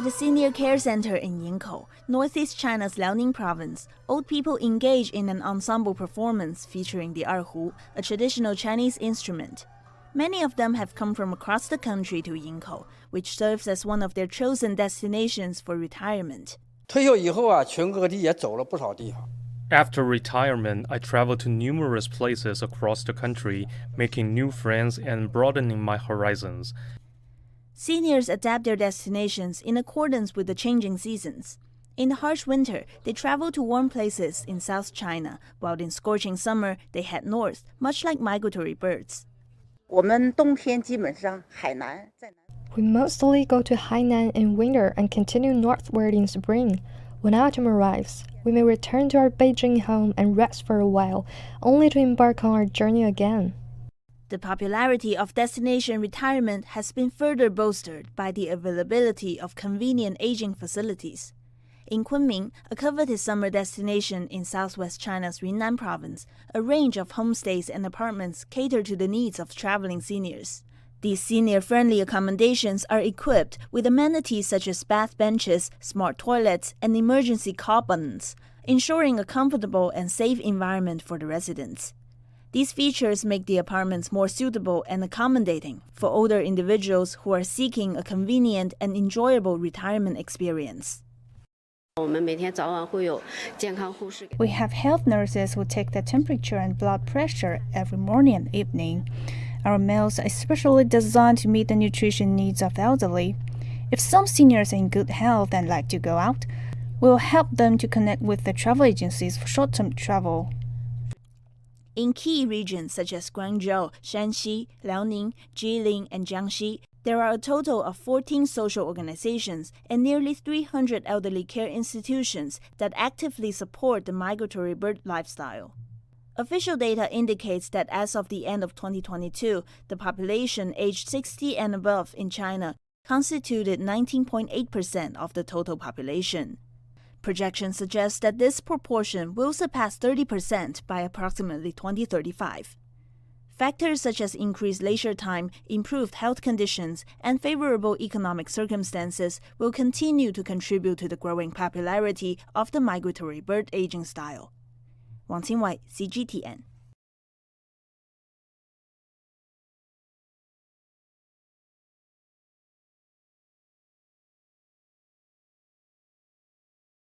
At the Senior Care Center in Yingkou, northeast China's Liaoning province, old people engage in an ensemble performance featuring the erhu, a traditional Chinese instrument. Many of them have come from across the country to Yingkou, which serves as one of their chosen destinations for retirement. 退休以后啊，全国各地也走了不少地方。 After retirement, I traveled to numerous places across the country, making new friends and broadening my horizons. Seniors adapt their destinations in accordance with the changing seasons. In the harsh winter, they travel to warm places in South China, while in scorching summer, they head north, much like migratory birds. 我们冬天基本上海南在南。 We mostly go to Hainan in winter and continue northward in spring. When autumn arrives, we may return to our Beijing home and rest for a while, only to embark on our journey again. The popularity of destination retirement has been further bolstered by the availability of convenient aging facilities. In Kunming, a coveted summer destination in southwest China's Yunnan province, a range of homestays and apartments cater to the needs of traveling seniors. These senior-friendly accommodations are equipped with amenities such as bath benches, smart toilets, and emergency call buttons, ensuring a comfortable and safe environment for the residents. These features make the apartments more suitable and accommodating for older individuals who are seeking a convenient and enjoyable retirement experience. We have health nurses who take the temperature and blood pressure every morning and evening. Our meals are especially designed to meet the nutrition needs of elderly. If some seniors are in good health and like to go out, we will help them to connect with the travel agencies for short-term travel. In key regions such as Guangzhou, Shanxi, Liaoning, Jilin, and Jiangxi, there are a total of 14 social organizations and nearly 300 elderly care institutions that actively support the migratory bird lifestyle. Official data indicates that as of the end of 2022, the population aged 60 and above in China constituted 19.8% of the total population. Projections suggest that this proportion will surpass 30% by approximately 2035. Factors such as increased leisure time, improved health conditions, and favorable economic circumstances will continue to contribute to the growing popularity of the migratory bird aging style. Wang Qingwei, CGTN.